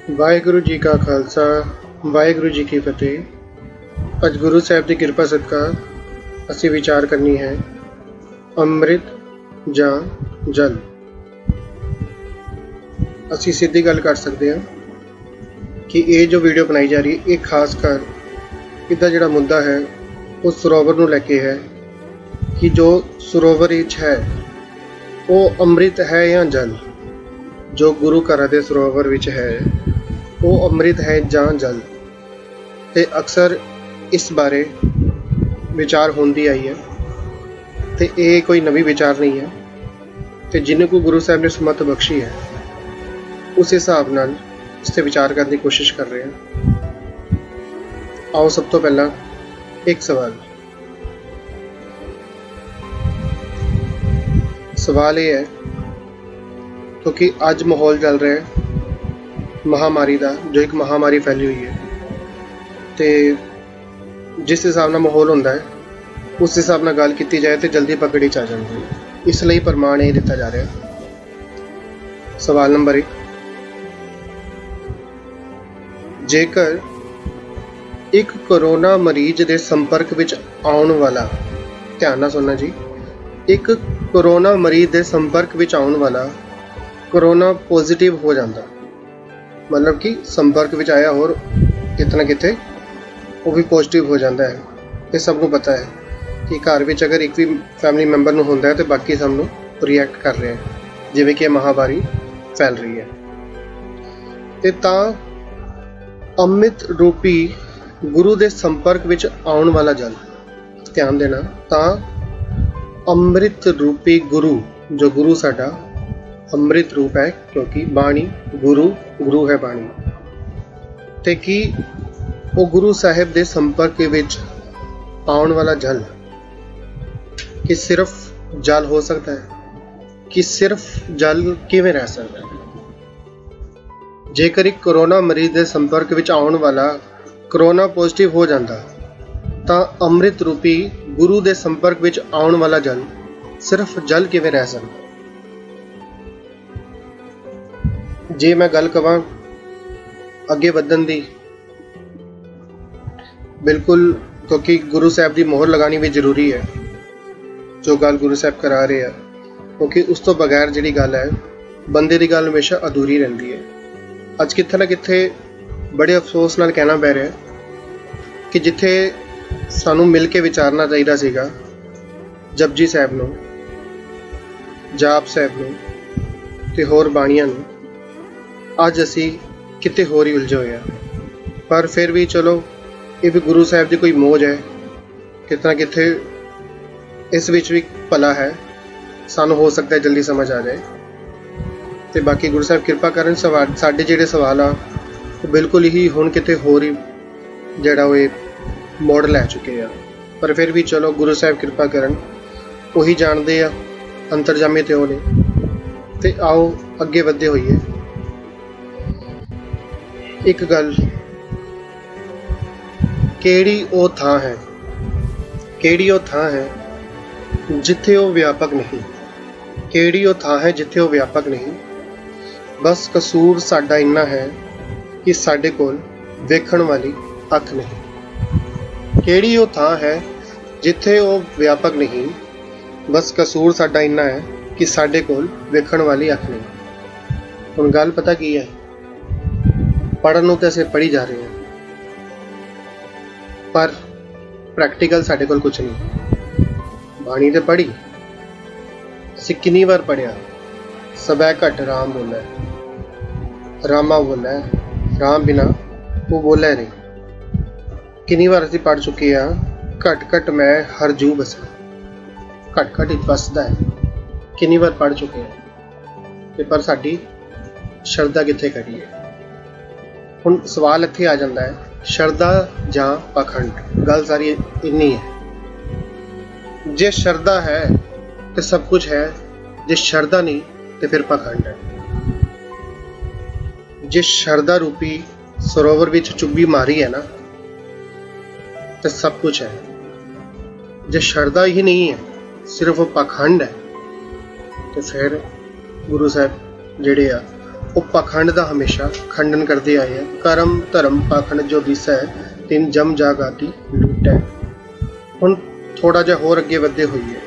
वाहिगुरु जी का खालसा वाहिगुरु जी की फतेह। अज गुरु साहब की किरपा सदका असी विचार करनी है अमृत जां जल। असी सीधी गल कर सकते हैं कि ये जो वीडियो बनाई जा रही है ये खास कर इसका जिहड़ा मुद्दा है वो सरोवर नूं लैके है कि जो सरोवर विच है वो अमृत है या जल। जो गुरु घर के सरोवर विच है वो अमृत है जां जल। ते अक्सर इस बारे विचार होंदी आई है ते ये कोई नवी विचार नहीं है ते जिन्हें को गुरु साहब ने सुमत बख्शी है उस हिसाब नाल इस ते विचार करने की कोशिश कर रहे हैं। आओ सब तो पहला एक सवाल ये है क्योंकि अज माहौल चल रहा है महामारी का, जो एक महामारी फैली हुई है तो जिस हिसाब नाल माहौल होंदा है उस हिसाब नाल गल की जाए तो जल्दी पकड़ी आ जाती है। इसलिए प्रमाण ये दिता जा रहा है। सवाल नंबर 1, जेकर एक कोरोना मरीज के संपर्क विच आउण वाला, ध्यान नाल सुनना जी, एक कोरोना मरीज के संपर्क विच आउण वाला कोरोना पॉजिटिव हो जाता, मतलब कि संपर्क विच आया और कितना कितने वो भी पॉजिटिव हो जाता है। ये सबको पता है कि घर विच अगर एक भी फैमिली मैंबर नूं होंदा है तो बाकी सब नूं रिएक्ट कर रहे हैं जिवें कि महामारी फैल रही है। ते तां अमृत रूपी गुरु के संपर्क विच आउण वाला जल, ध्यान देना, तां अमृत रूपी गुरु, जो गुरु साडा अमृत रूप है क्योंकि बाणी गुरु है बाणी, ते कि वो गुरु साहिब के संपर्क विच आउण वाला जल कि सिर्फ जल हो सकता है, कि सिर्फ जल किवें रह सकता है। जेकर एक कोरोना मरीज के संपर्क विच आउण वाला कोरोना पॉजिटिव हो जाता तां अमृत रूपी गुरु के संपर्क विच आउण वाला जल सिर्फ जल किवें रह सकता। जे मैं गल कवां अगे वधन दी, बिल्कुल, क्योंकि गुरु साहब की मोहर लगानी भी जरूरी है जो गल गुरु साहब करा रहे हैं, क्योंकि उस तो बगैर जिहड़ी गल है बंदे की गल हमेशा अधूरी रहिंदी है। अज किथे ना किथे बड़े अफसोस नाल कहना पै रहा है कि जिथे सानू मिल के विचारना चाहिए सीगा जपजी साहब नूं, जाप साहब नूं ते होर बाणियां नूं, अज असी किते होर ही उलझे हुए हैं। पर फिर भी चलो ये भी गुरु साहब की कोई मौज है, कितना किथे इस विच भी भला है, सानू हो सकता है जल्दी समझ आ जाए। तो बाकी गुरु साहब कृपा करन साडे जिहड़े सवाल आ वो बिल्कुल ही हुण किते होर ही जिहड़ा वो मोड़ लै चुके हैं। पर फिर भी चलो गुरु साहब कृपा करन, वही जानते आ अंतरजामी ते वो ने। ते आओ अगे वधदे होइए। एक गल, केड़ी ओ थां है, केड़ी ओ थां है जिथे वो व्यापक नहीं, केड़ी ओ थां है जिथे वो व्यापक नहीं। बस कसूर साडा इन्ना है कि साडे कोल वेखण वाली अख नहीं। केड़ी ओ थां है जिथे वो व्यापक नहीं, बस कसूर साडा इन्ना है कि साडे कोल वेखण वाली अख नहीं। हुण गल पता की है, पढ़न नूं ते असीं पढ़ी जा रहे हैं पर प्रैक्टिकल साडे कोल कुछ नहीं। बाणी ते पढ़ी, असीं कितनी बार पढ़िया, सबै घट राम बोलै, रामा बोलै, राम बिना वो बोलै नहीं। कितनी बार असीं पढ़ चुके हैं घट घट मैं हर जू बसा, घट घट बसदा है, कितनी बार पढ़ चुके हैं। पर साडी शरधा कित्थे खड़ी है। हुण सवाल इत्थे आ जाता है, शरधा जां पाखंड, गल सारी इन्नी है। जे शरधा है तो सब कुछ है, जे शरधा नहीं तो फिर पाखंड है। जे शरधा रूपी सरोवर विच चुब्बी मारी है ना तो सब कुछ है। जे शरधा ही नहीं है, सिर्फ वो पाखंड है, तो फिर गुरु साहब जिहड़े आ ਉਹ ਪਾਖੰਡ ਦਾ ਹਮੇਸ਼ਾ ਖੰਡਨ ਕਰਦੇ ਆਏ ਹੈ। ਕਰਮ ਧਰਮ ਪਾਖੰਡ ਜੋ ਦਿਸੈ ਤਿਨ ਜਮ ਜਾਗਾਤੀ ਲੁੱਟੈ। ਹੁਣ ਥੋੜਾ ਜਿਹਾ ਹੋਰ ਅੱਗੇ ਵਧਦੇ ਹੋਈਏ।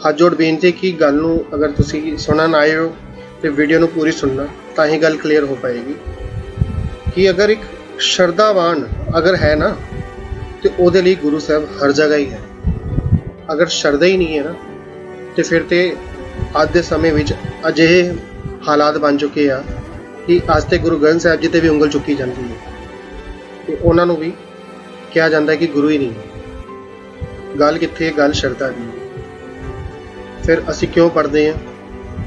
ਹੱਥ ਜੋੜ ਬੇਨਤੀ ਕਿ ਗੱਲ ਨੂੰ ਅਗਰ ਤੁਸੀਂ ਸੁਣਨ ਆਏ ਹੋ ਤੇ ਵੀਡੀਓ ਨੂੰ ਪੂਰੀ ਸੁਣਨਾ, ਤਾਂ ਹੀ ਗੱਲ ਕਲੀਅਰ ਹੋ ਪਾਏਗੀ। ਕਿ ਅਗਰ ਇੱਕ ਸ਼ਰਧਾਵਾਨ ਅਗਰ ਹੈ ਨਾ, ਤੇ ਉਹਦੇ ਲਈ ਗੁਰੂ ਸਾਹਿਬ ਹਰ ਜਗ੍ਹਾ ਹੀ ਹੈ। ਅਗਰ ਸ਼ਰਧਾ ਹੀ ਨਹੀਂ ਹੈ ਨਾ, ਤੇ ਫਿਰ ਤੇ ਅੱਜ ਦੇ ਸਮੇਂ ਵਿੱਚ ਅਜਿਹੇ ਹਾਲਾਤ ਬਣ ਚੁੱਕੇ ਆ ਕਿ ਅੱਜ ਤੇ ਗੁਰੂ ਗ੍ਰੰਥ ਸਾਹਿਬ ਜੀ ਤੇ ਵੀ ਉਂਗਲ ਚੁੱਕੀ ਜਾਂਦੀ ਹੈ ਤੇ ਉਹਨਾਂ ਨੂੰ ਵੀ ਕਿਹਾ ਜਾਂਦਾ ਕਿ ਗੁਰੂ ਹੀ ਨਹੀਂ। ਗੱਲ ਕਿੱਥੇ? ਗੱਲ ਸ਼ਰਧਾ ਦੀ। ਫਿਰ ਅਸੀਂ ਕਿਉਂ ਪੜ੍ਹਦੇ ਹਾਂ?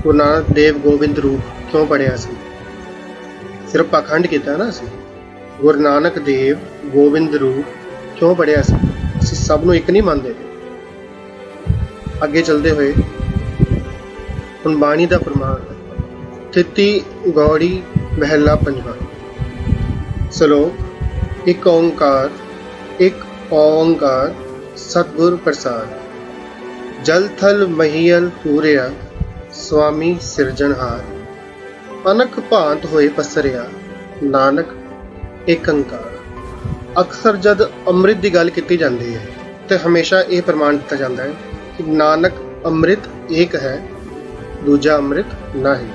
ਗੁਰੂ ਨਾਨਕ ਦੇਵ ਗੋਬਿੰਦ ਰੂਪ ਕਿਉਂ ਪੜ੍ਹਿਆ ਸੀ? ਸਿਰਫ ਪਾਖੰਡ ਕੀਤਾ ਨਾ ਅਸੀਂ। ਗੁਰੂ ਨਾਨਕ ਦੇਵ ਗੋਬਿੰਦ ਰੂਪ ਕਿਉਂ ਪੜ੍ਹਿਆ ਸੀ? ਅਸੀਂ ਸਭ ਨੂੰ ਇੱਕ ਨਹੀਂ ਮੰਨਦੇ। ਅੱਗੇ ਚੱਲਦੇ ਹੋਏ ਹੁਣ ਬਾਣੀ ਦਾ ਪ੍ਰਮਾਣ। ਤਿੱਤੀ ਗੌੜੀ ਮਹਿਲਾ ਪੰਜਵਾਂ। ਸ਼ਲੋਕ। ਇੱਕ ਓਂਕਾਰ ਸਤਿਗੁਰ ਪ੍ਰਸਾਦ। ਜਲ ਥਲ ਮਹੀਲ ਪੂਰਿਆ ਸੁਆਮੀ ਸਿਰਜਣਹਾਰ। ਅਨਕ ਭਾਂਤ ਹੋਏ ਪਸਰਿਆ ਨਾਨਕ ਏਕ ਓਂਕਾਰ। ਅਕਸਰ ਜਦ ਅੰਮ੍ਰਿਤ ਦੀ ਗੱਲ ਕੀਤੀ ਜਾਂਦੀ ਹੈ ਤੇ ਹਮੇਸ਼ਾ ਇਹ ਪ੍ਰਮਾਣ ਦਿੱਤਾ ਜਾਂਦਾ ਹੈ ਕਿ ਨਾਨਕ ਅੰਮ੍ਰਿਤ ਏਕ ਹੈ, ਦੂਜਾ ਅੰਮ੍ਰਿਤ ਨਹੀਂ।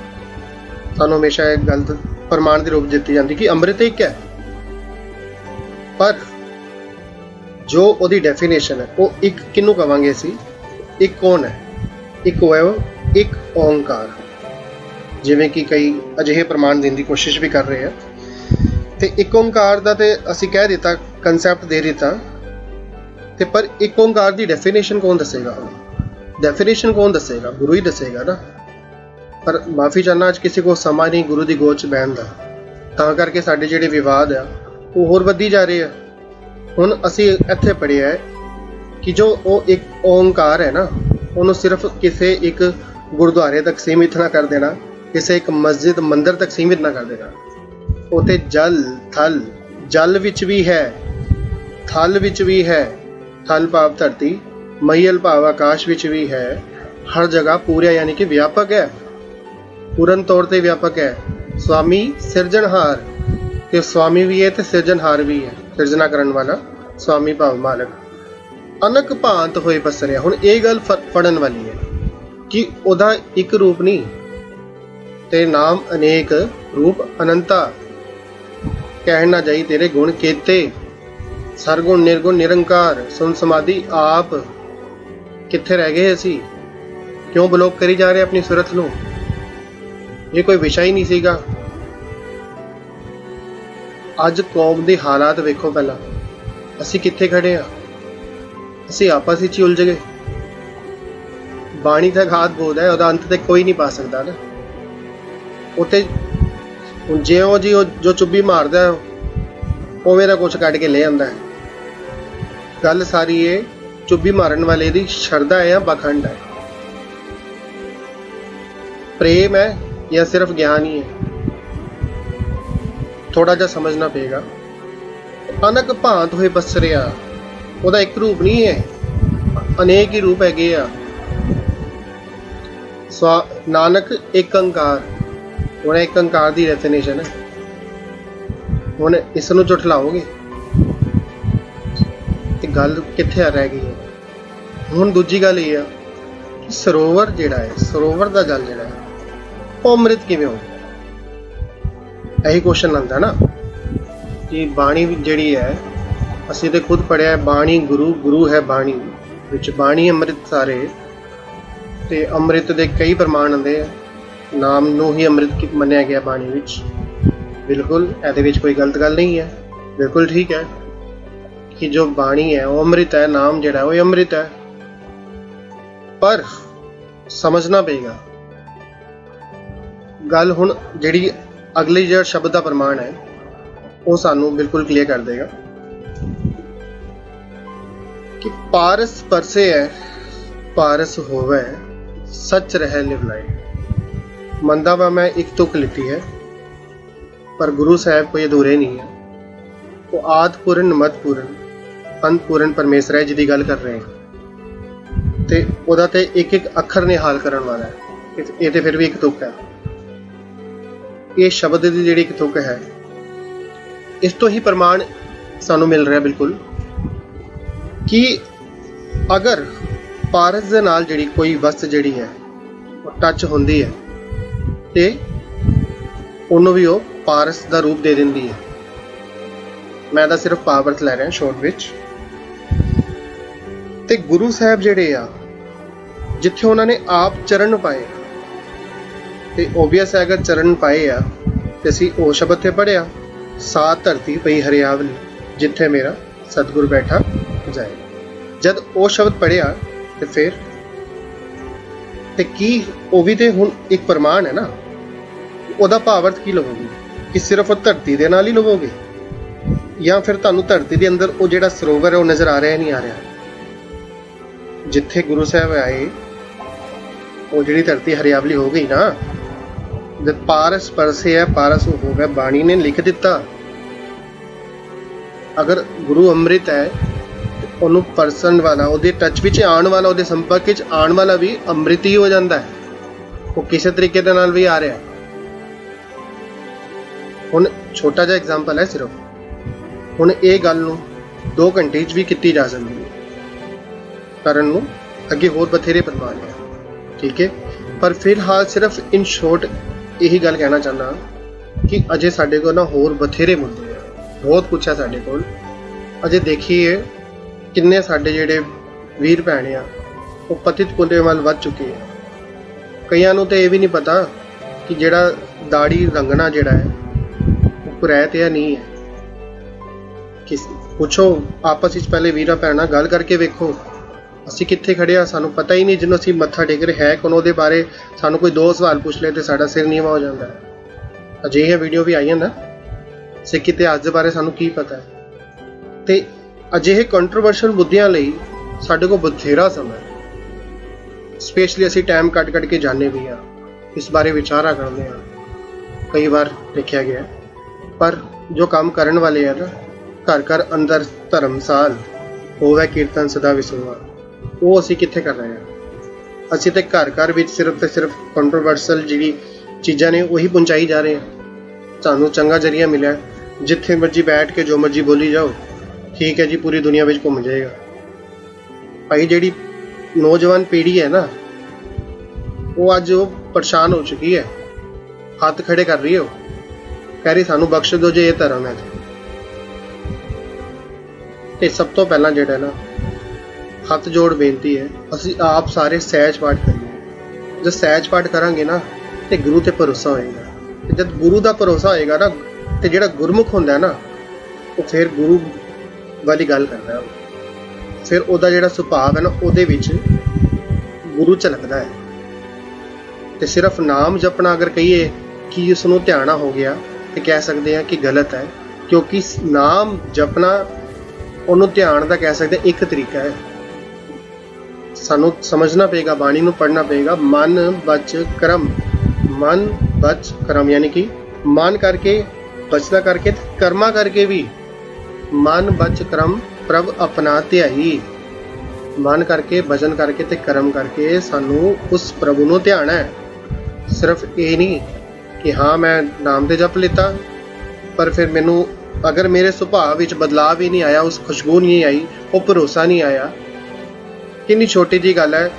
ਸਾਨੂੰ ਹਮੇਸ਼ਾ ਇਹ ਗੱਲ ਪ੍ਰਮਾਣ ਦੇ ਰੂਪ ਦਿੱਤੀ ਜਾਂਦੀ ਕਿ ਅੰਮ੍ਰਿਤ ਇੱਕ ਹੈ। ਪਰ ਜੋ ਉਹਦੀ ਡੈਫੀਨੇਸ਼ਨ ਹੈ ਉਹ ਇੱਕ ਕਿਹਨੂੰ ਕਵਾਂਗੇ ਅਸੀਂ? ਇੱਕ ਕੌਣ ਹੈ? ਇੱਕ ਉਹ ਇੱਕ ਓਂਕਾਰ। ਜਿਵੇਂ ਕਿ ਕਈ ਅਜਿਹੇ ਪ੍ਰਮਾਣ ਦੇਣ ਦੀ ਕੋਸ਼ਿਸ਼ ਵੀ ਕਰ ਰਹੇ ਆ, ਤੇ ਇੱਕ ਓਂਕਾਰ ਦਾ ਤੇ ਅਸੀਂ ਕਹਿ ਦਿੱਤਾ, ਕੰਸੈਪਟ ਦੇ ਦਿੱਤਾ, ਤੇ ਪਰ ਇੱਕ ਓਂਕਾਰ ਦੀ ਡੈਫੀਨੇਸ਼ਨ ਕੌਣ ਦੱਸੇਗਾ? ਡੈਫੀਨੇਸ਼ਨ ਕੌਣ ਦੱਸੇਗਾ? ਗੁਰੂ ਹੀ ਦੱਸੇਗਾ ਨਾ। ਪਰ ਮਾਫੀ ਚਾਹੁੰਦਾ, ਅੱਜ ਕਿਸੇ ਕੋਲ ਸਮਾਂ ਨਹੀਂ ਗੁਰੂ ਦੀ ਗੋਦ 'ਚ ਬਹਿਣ ਦਾ, ਤਾਂ ਕਰਕੇ ਸਾਡੇ ਜਿਹੜੇ ਵਿਵਾਦ ਆ ਉਹ ਹੋਰ ਵੱਧੀ ਜਾ ਰਹੇ ਆ। ਹੁਣ ਅਸੀਂ ਇੱਥੇ ਪੜ੍ਹਿਆ ਹੈ ਕਿ ਜੋ ਉਹ ਇੱਕ ਓਂਕਾਰ ਹੈ ਨਾ, ਉਹਨੂੰ ਸਿਰਫ ਕਿਸੇ ਇੱਕ ਗੁਰਦੁਆਰੇ ਤੱਕ ਸੀਮਿਤ ਨਾ ਕਰ ਦੇਣਾ, ਕਿਸੇ ਇੱਕ ਮਸਜਿਦ ਮੰਦਿਰ ਤੱਕ ਸੀਮਿਤ ਨਾ ਕਰ ਦੇਣਾ। ਉੱਥੇ ਜਲ ਥਲ, ਜਲ ਵਿੱਚ ਵੀ ਹੈ, ਥਲ ਵਿੱਚ ਵੀ ਹੈ, ਥਲ ਭਾਵ ਧਰਤੀ, ਮਹੀਲ ਭਾਵ ਆਕਾਸ਼ ਵਿੱਚ ਵੀ ਹੈ। ਹਰ ਜਗ੍ਹਾ ਪੂਰਿਆ ਯਾਨੀ ਕਿ ਵਿਆਪਕ ਹੈ, ਪੂਰਨ ਤੌਰ ਤੇ ਵਿਆਪਕ ਹੈ। ਸਵਾਮੀ ਸਿਰਜਣਹਾਰ, ਤੇ ਸਵਾਮੀ ਵੀ ਹੈ ਤੇ ਸਿਰਜਣਹਾਰ ਵੀ ਹੈ, ਸਿਰਜਣਾ ਕਰਨ ਵਾਲਾ ਸਵਾਮੀ ਭਾਵ ਮਾਲਕ। ਅਨਕ ਭਾਂਤ ਹੋਏ ਪਸਰਿਆ। ਹੁਣ ਇਹ ਗੱਲ ਪੜਨ ਵਾਲੀ ਹੈ ਕਿ ਉਹਦਾ ਇੱਕ ਰੂਪ ਨਹੀਂ ਤੇ ਨਾਮ ਅਨੇਕ, ਰੂਪ ਅਨੰਤਾ। ਕਹਿਣ ਨਾ ਜਾਈ ਤੇਰੇ ਗੁਣ ਕੇਤੇ, ਸਰਗੁਣ ਨਿਰਗੁਣ ਨਿਰੰਕਾਰ। ਸੁਣ ਸਮਾਧੀ ਆਪ। ਕਿੱਥੇ ਰਹਿ ਗਏ ਅਸੀਂ? ਕਿਉਂ ਬਲੌਕ ਕਰੀ ਜਾ ਰਹੇ ਆਪਣੀ ਸੁਰਤ ਨੂੰ? ਇਹ ਕੋਈ ਵਿਸ਼ਾ ਹੀ ਨਹੀਂ ਸੀਗਾ। ਅੱਜ ਕੌਮ ਦੇ ਹਾਲਾਤ ਵੇਖੋ ਪਹਿਲਾਂ, ਅਸੀਂ ਕਿੱਥੇ ਖੜੇ ਆ? ਅਸੀਂ ਆਪਸ ਵਿੱਚ ਹੀ ਉਲਝ ਗਏ। ਬਾਣੀ ਦਾ ਘਾਤ ਬੋਧ ਹੈ, ਉਹਦਾ ਅੰਤ ਤੇ ਕੋਈ ਨਹੀਂ ਪਾ ਸਕਦਾ ਨਾ। ਉੱਥੇ ਹੁਣ ਜਿਉਂ ਜੀ ਉਹ ਜੋ ਚੁੱਭੀ ਮਾਰਦਾ ਉਵੇਂ ਦਾ ਕੁਛ ਕੱਢ ਕੇ ਲੈ ਆਉਂਦਾ ਹੈ। ਗੱਲ ਸਾਰੀ ਇਹ ਚੁੱਭੀ ਮਾਰਨ ਵਾਲੇ ਦੀ ਸ਼ਰਧਾ ਹੈ ਜਾਂ ਪਾਖੰਡ ਹੈ, ਪ੍ਰੇਮ ਹੈ ਜਾਂ ਸਿਰਫ ਗਿਆਨ ਹੀ ਹੈ? ਥੋੜਾ ਜਿਹਾ ਸਮਝਣਾ ਪਏਗਾ। ਅਨਕ ਭਾਂਤ ਹੋਏ ਪਸਰਿਆ, ਉਹਦਾ ਇੱਕ ਰੂਪ ਨਹੀਂ ਹੈ, ਅਨੇਕ ਹੀ ਰੂਪ ਹੈਗੇ ਆ। ਨਾਨਕ ਏਕ ਓਂਕਾਰ। ਹੁਣ ਇੱਕ ਓਂਕਾਰ ਦੀ ਡੈਫੀਨੇਸ਼ਨ ਹੈ। ਹੁਣ ਇਸ ਨੂੰ ਝੁਠਲਾਓਗੇ ਤੇ ਗੱਲ ਕਿੱਥੇ ਰਹਿ ਗਈ ਹੈ? ਹੁਣ ਦੂਜੀ ਗੱਲ ਇਹ ਆ ਕਿ ਸਰੋਵਰ ਜਿਹੜਾ ਹੈ, ਸਰੋਵਰ ਦਾ ਜਲ ਜਿਹੜਾ ਹੈ, ਉਹ ਅੰਮ੍ਰਿਤ ਕਿਵੇਂ ਹੋ? ਇਹੀ ਕੁਐਸਚਨ ਆਉਂਦਾ ਨਾ ਕਿ ਬਾਣੀ ਜਿਹੜੀ ਹੈ, ਅਸੀਂ ਤੇ ਖੁਦ ਪੜ੍ਹਿਆ ਬਾਣੀ ਗੁਰੂ, ਗੁਰੂ ਹੈ ਬਾਣੀ, ਵਿੱਚ ਬਾਣੀ ਅੰਮ੍ਰਿਤ ਸਾਰੇ। ਤੇ ਅੰਮ੍ਰਿਤ ਦੇ ਕਈ ਪ੍ਰਮਾਣ ਆਉਂਦੇ ਆ, ਨਾਮ ਨੂੰ ਹੀ ਅੰਮ੍ਰਿਤ ਮੰਨਿਆ ਗਿਆ ਬਾਣੀ ਵਿੱਚ। ਬਿਲਕੁਲ ਇਹਦੇ ਵਿੱਚ ਕੋਈ ਗਲਤ ਗੱਲ ਨਹੀਂ ਹੈ, ਬਿਲਕੁਲ ਠੀਕ ਹੈ ਕਿ ਜੋ ਬਾਣੀ ਹੈ ਉਹ ਅੰਮ੍ਰਿਤ ਹੈ, ਨਾਮ ਜਿਹੜਾ ਉਹ ਅੰਮ੍ਰਿਤ ਹੈ। ਪਰ ਸਮਝਣਾ ਪਏਗਾ ਗੱਲ। ਹੁਣ ਜਿਹੜੀ ਅਗਲੀ ਜਿਹੜਾ ਸ਼ਬਦ ਦਾ ਪ੍ਰਮਾਣ ਹੈ ਉਹ ਸਾਨੂੰ ਬਿਲਕੁਲ ਕਲੀਅਰ ਕਰ ਦੇਗਾ ਕਿ ਪਾਰਸ ਪਰਸੇ ਹੈ, ਪਾਰਸ ਹੋਵੇ ਸੱਚ ਰਹਿ ਲਿਵਲਾਈ। ਮੰਨਦਾ ਵਾ ਮੈਂ ਇੱਕ ਤੁਕ ਲਿੱਤੀ ਹੈ, ਪਰ ਗੁਰੂ ਸਾਹਿਬ ਕੋਈ ਅਧੂਰੇ ਨਹੀਂ ਹੈ। ਉਹ ਆਦ ਪੂਰਨ ਮਦ ਪੂਰਨ ਅੰਤ ਪੂਰਨ ਪਰਮੇਸ਼ਰ ਹੈ ਜਿਹਦੀ ਗੱਲ ਕਰ ਰਹੇ ਹਾਂ, ਤੇ ਉਹਦਾ ਤੇ ਇੱਕ ਇੱਕ ਅੱਖਰ ਨੇ ਹਾਲ ਕਰਨ ਵਾਲਾ ਹੈ। ਇਹ ਤੇ ਫਿਰ ਵੀ ਇੱਕ ਤੁਕ ਹੈ। ये शब्द की जिहड़ी एक तुक है, इस तो ही प्रमाण सानू मिल रहा बिल्कुल कि अगर पारस दे नाल जिहड़ी कोई वस्त जिहड़ी है वो टच होंदी है ते उन्होंने भी वो पारस का रूप दे दिंदी है। मैं तो सिर्फ पावरत लै रहा शॉर्ट विच। ते गुरु साहब जिहड़े आ जिथे उन्होंने आप चरण पाए, ते ओबीएस है अगर चरण पाए आ ते असीं ओ शब्द ते पढ़िया, सा धरती पई हरियावली जिथे मेरा सतगुरु बैठा जाए। जद ओ शब्द पढ़िया ते फिर ते की वो भी ते हुण एक प्रमाण है ना, ओदा भावर्थ की लवोगे कि सिर्फ वो धरती दे नाल ही लवोगे या फिर तुहानूं धरती दे अंदर वो जिहड़ा सरोवर है वो नज़र आ रहा नहीं आ रहा। जिथे गुरु साहब आए वो जिहड़ी धरती हरियावली हो गई ना, जब पारस परसे है पारस हो गया, बाणी ने लिख दिता। अगर गुरु अमृत है तो उन्होंने परसन वाला उहदे टच विच आने वाला उहदे संपर्क विच आने वाला भी अमृत ही हो जाता है, वो किसी तरीके दे नाल भी आ रहा है। हुण छोटा जिहा एग्जाम्पल है सिर्फ, हुण ये गल नूं 2 घंटे भी की जा सकती है, करन नूं अगे होर बथेरे प्रमाण है, ठीक है। पर फिलहाल सिर्फ इन शॉर्ट यही गल कहना चाहना कि अजे साडे कोल ना होर बथेरे मुद्दे हैं, बहुत कुछ है साडे कोल। अजे देखिए किन्ने साडे जिहड़े वीर भैण आ वो पतित पुंजे वल वध चुके हैं। कईयां नूं ते ये भी नहीं पता कि जिहड़ा दाड़ी रंगना जिहड़ा है वो कुरैत या नहीं है। किस पुछो आपस विच पहले वीरा भैणा गल करके वेखो, असीं कित्थे खड़े आ, सानूं पता ही नहीं। जिन्हों असीं मत्था टेक रहे है कौन, उहदे बारे सानूं कोई 2 सवाल पूछ ले तो साडा सिर नीवा हो जाता है। अजिहियां वीडियो भी आईयां ना, सिख इतिहास के बारे सानूं की पता है। ते अजिहे कंट्रोवर्शियल मुद्दियां लई साडे कोल बथेरा समय है, स्पेशली असीं टाइम कट के जाने भी हाँ, इस बारे विचारा करते हैं, कई बार देखा गया। पर जो काम करन वाले है ना, घर घर अंदर धर्मसाल होवे कीर्तन सदा विसुआ, वो असीं कित्थे कर रहे हैं। असीं ते घर घर विच सिर्फ ते सिर्फ कंट्रोवर्शियल जिहड़ी चीज़ां ने वही पहुँचाई जा रहे हैं। सानूं चंगा जरिया मिला, जिथे मर्जी बैठ के जो मर्जी बोली जाओ, ठीक है जी, पूरी दुनिया में घूम जाएगा। भाई जिहड़ी नौजवान पीढ़ी है ना, वो अज वो परेशान हो चुकी है, हाथ खड़े कर रही है, कह रही सानू बख्श दो जे ये धर्म है। ते सब तो पहला जिहड़ा ना हथ जोड़ बेनती है, असीं आप सारे सहज पाठ करिए। जब सहज पाठ करांगे ना तो गुरु ते भरोसा होएगा। जब गुरु का भरोसा होएगा ना, तो जिहड़ा गुरमुख हुंदा है ना, वो फिर गुरु वाली गल करदा है, फिर उहदा जिहड़ा सुभाव है ना उहदे विच गुरु झलकदा है। तो सिर्फ नाम जपना अगर कहिए कि उसनूं ध्याना हो गया तो कह सकते हैं कि गलत है, क्योंकि नाम जपना उन्होंने ध्यान का कह सकते एक तरीका है। सानू समझना पेगा, बाणी नूं पढ़ना पेगा। मन बच कर्म, मन बच कर्म, यानी कि मन करके बचना करके कर्मा करके भी। मन बच कर्म प्रभ अपना ध्याई, मन करके भजन करके ते कर्म करके सानू उस प्रभु नूं ध्याना है। सिर्फ ये नहीं कि हाँ मैं नाम ते जप लेता, पर फिर मैनू अगर मेरे सुभाव विच बदलाव ही नहीं आया, उस खुशबू नहीं आई, वो भरोसा नहीं आया। कितनी छोटी जी गल है,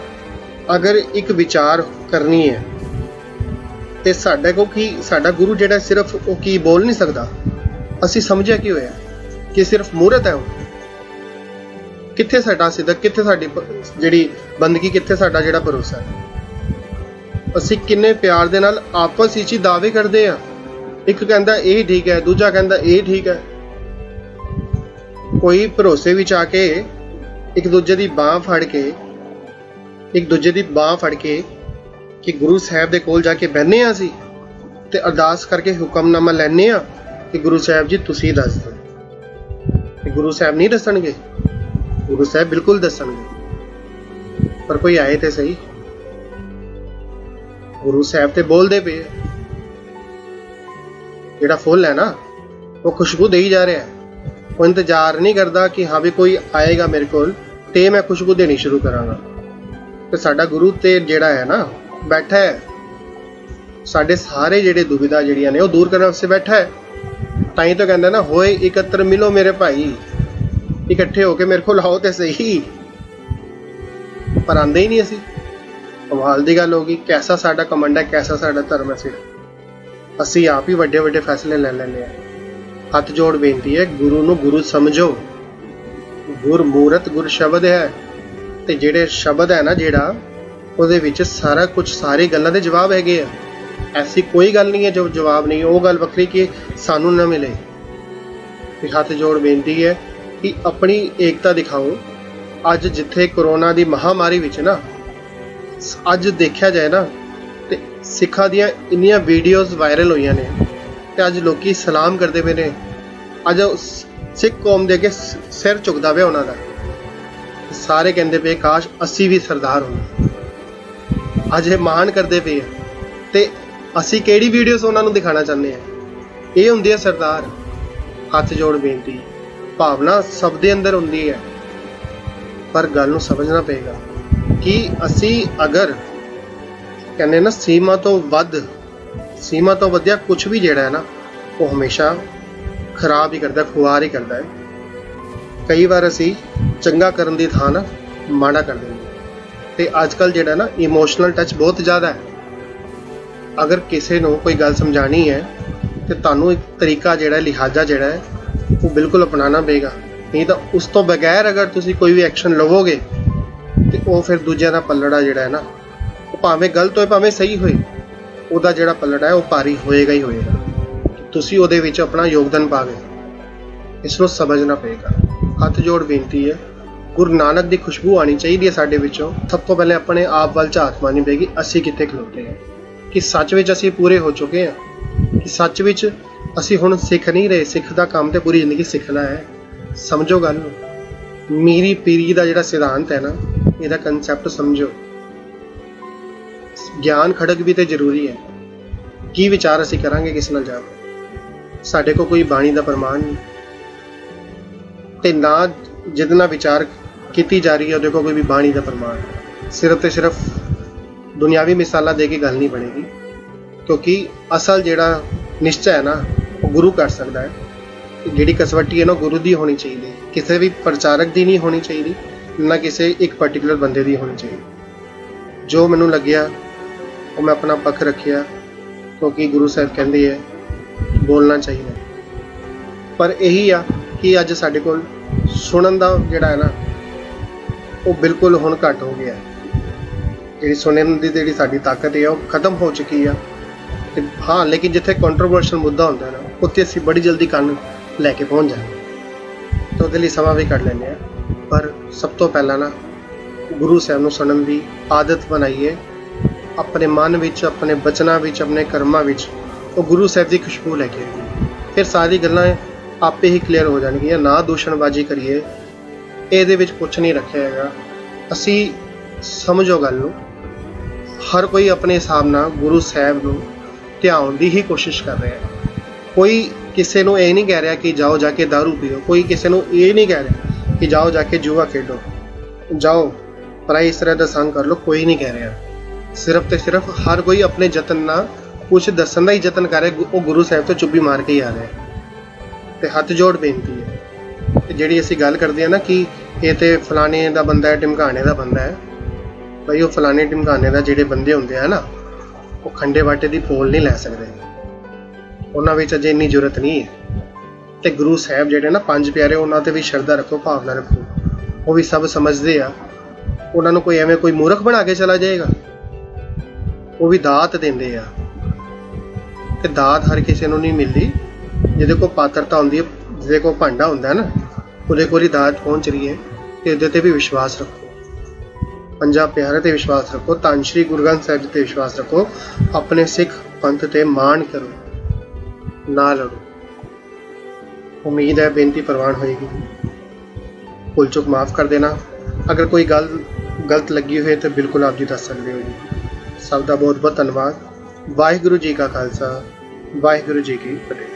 अगर एक विचार करनी है तो साडे को कि साडा गुरु जिहड़ा सिर्फ वो की बोल नहीं सकता, असीं समझिया कि होया कि सिर्फ मूर्त है। कित्थे साडा सिदक, कित्थे साडी जिहड़ी बंदगी, कित्थे साडा जिहड़ा भरोसा है। असीं किन्ने प्यार दे नाल आपस विच ही दावे करदे आ, एक कहता ये ठीक है, दूजा कहता ये ठीक है। कोई भरोसे विच आके एक दूजे की बांह फड़ के, एक दूजे की बांह फड़ के कि गुरु साहब दे कोल जाके बहने असीं ते अरदास करके हुक्मनामा लैने आ कि गुरु साहब जी तुसीं दस दो। गुरु साहब नहीं दसणगे, गुरु साहब बिल्कुल दसणगे। पर कोई आए तो सही, गुरु साहब तो बोलते पे, जिहड़ा फुल है ना वो खुशबू दे ही जा रहा है। वो इंतजार नहीं करता कि हाँ भी कोई आएगा मेरे को ते मैं खुशबू देनी शुरू करांगा। तो साडा गुरु ते जिहड़ा है ना बैठा है, साढ़े सारे जिहड़े दुविधा जिहड़ियां ने वो दूर करने वास्ते बैठा है। ताई तो कहंदा ना, होए एकत्र मिलो मेरे भाई, इकट्ठे होके मेरे को लाओ तो सही, पर आंदे ही नहीं असी। कमाल दी गल होगी। कैसा साडा कमंड है, कैसा साडा धर्म है। सिर्फ असी आप ही वड्डे वड्डे फैसले ले लैंदे हैं। हथ जोड़ बेनती है, गुरु नूं गुरु समझो। गुर मूरत गुर शब्द है, ते जिहड़े शब्द है ना, जिहड़ा ਉਹਦੇ ਵਿੱਚ सारा कुछ सारी गल्लां दे जवाब हैगे आ। ऐसी कोई गल नहीं है जो जवाब नहीं। वो गल वक्री कि सानू ना मिले। हाथ जोड़ बेनती है कि अपनी एकता दिखाओ। अज जिथे कोरोना की महामारी विच ना, अज देखा जाए ना, तो सिखा दियां इन्नियां वीडियोज़ वायरल हुई ने, ते अज लोग सलाम करते पे ने। अज सिख कौम दे अगे सिर झुकदा पिया उन्हां दा। सारे कहते पे काश असी भी सरदार होंदे। अज ये मान करते पे ते असी केड़ी वीडियोज़ उन्हां नूं दिखाना चाहते हैं। ये हुंदी है सरदार। हथ जोड़ बेनती, भावना सब दे अंदर हुंदी है, पर गल नूं समझना पेगा कि असी अगर कहने ना सीमा तो वध, सीमा तो वधिया कुछ भी जिहड़ा है ना, वो हमेशा खराब ही करता है, खुआर ही करता है। कई बार असी चंगा करन दी थां ना माड़ा कर देंगे। ते अजकल जिहड़ा ना इमोशनल टच बहुत ज़्यादा है। अगर किसी नूं कोई गल समझानी है तो तुहानूं एक तरीका जिहड़ा लिहाजा जिहड़ा है वो बिल्कुल अपनाना पेगा। नहीं तो उस तो बगैर अगर तुसी कोई भी एक्शन लवोगे तो वो फिर दूजिਆਂ ਦਾ पलड़ा जिहड़ा है ना, वो भावें गलत होए भावें सही होए, ਉਹਦਾ ਜਿਹੜਾ पलड़ा है वो भारी होएगा ही होएगा। तुसी ਉਹਦੇ ਵਿੱਚ अपना योगदान पावे, इसनूं समझना पेगा। हथ जोड़ बेनती है, गुरु नानक की खुशबू आनी चाहिए साडे विचों। सब तो पहले अपने आप वाल झात मारनी पेगी, असी कित्थे खलोते हैं, कि सच विच असी पूरे हो चुके हैं, कि सच विच असी हुण सिख नहीं रहे। सिख दा काम ते पूरी जिंदगी सिखना है। समझो गल नूं। मीरी पीरी दा जिहड़ा सिद्धांत है ना, इहदा कंसैप्ट समझो। ज्ञान खड़क भी तो जरूरी है। की विचार असी करांगे किस नाल जाके? साडे को कोई बाणी दा प्रमाण नहीं, ते ना जिहदे नाल विचार की जा रही है देखो कोई भी बाणी का प्रमाण। सिर्फ तो सिर्फ दुनियावी मिसालां दे के गल नहीं बनेगी, क्योंकि असल जिहड़ा निश्चय है ना वो गुरु कर सकता है। जिहड़ी कसवटी है ना गुरु की होनी चाहिए, किसी भी प्रचारक की नहीं होनी चाहिए, ना किसी एक पर्टिकुलर बंदे की होनी चाहिए। जो मैनूं लग्या वो मैं अपना पक्ष रखिया, क्योंकि गुरु साहब कहते हैं बोलना चाहिए। पर यही आ कि अज साडे कोल सुनन दा जिहड़ा है ना वो बिल्कुल हुण घट हो गया। जिहड़ी सुनन दी जिहड़ी साडी ताकत है वो खत्म हो चुकी है। हाँ, लेकिन जिथे कंट्रोवर्शियल मुद्दा होंदा है ना, उत्थे असीं बड़ी जल्दी कन्न लैके पहुँच जाए, तो उहदे लई समां भी कढ लैंदे आ। पर सब तो पहला ना गुरु साहब नूं सुनन दी आदत बनाइए। अपने मन विच, अपने बचनां विच, अपने कर्मां विच वो गुरु साहब की खुशबू लैके आइए। फिर सारी गल्लां आपे ही क्लीयर हो जाएगी। ना दूषणबाजी करिए, ਇਹਦੇ ਵਿੱਚ कुछ नहीं रखा हैगा। असी समझो गल नूं, हर कोई अपने हिसाब नाल गुरु साहब नूं ध्यान की ही कोशिश कर रहा है। कोई किसी नूं ये नहीं कह रहा कि जाओ जाके दारू पीओ, कोई किसी नूं ये नहीं कह रहा कि जाओ जाके जुआ खेडो, जाओ पराई इस तरह दा संग कर लो, कोई नहीं कह रहा। सिर्फ तो सिर्फ हर कोई अपने जतन नाल कुछ दसन का ही जतन कर रहा है। वो गुरु साहब तो चुप्पी मार के ही आ रहा है। तो हथ जोड़ बेनती है, जिहड़ी असीं गल करते हैं ना कि ये तो फलाने का बंदा है, ढिमकाने का बंदा है, भाई वो फलाने ढिमकाने का जिहड़े बंदे होंदे हैं ना, वो खंडे बाटे की पोल नहीं लै सकते। उन्हां विच अजे इन्नी जरूरत नहीं है। तो गुरु साहब जिहड़े ना पंज प्यारे, उन्हां ते भी श्रद्धा रखो, भावना रखो। वो भी सब समझते आ। उन्हां नूं कोई एवें कोई मूर्ख बना के चला जाएगा? वो भी दात देंदे आ। ते दात हर किसी नूं नहीं मिलती। जिहदे कोल पात्रता होंदी है, जिहदे कोल भांडा हुंदा है ना, ਉਹਦੇ ਕੋਲ ही दात पहुँच रही है। तो ਇਹਦੇ ਤੇ भी विश्वास रखो, पंजा प्यारे ते विश्वास रखो, धन श्री गुरु ग्रंथ साहिब ते विश्वास रखो, अपने सिख पंथ ते मान करो, ना लड़ो। उम्मीद है बेनती प्रवान होएगी। भुल चुक माफ़ कर देना। अगर कोई गल गलत लगी हुई तो बिल्कुल आप जी दस सकते हो जी। सब का बहुत बहुत धन्यवाद। वाहिगुरू जी का खालसा, वाहिगुरू जी की फतेह।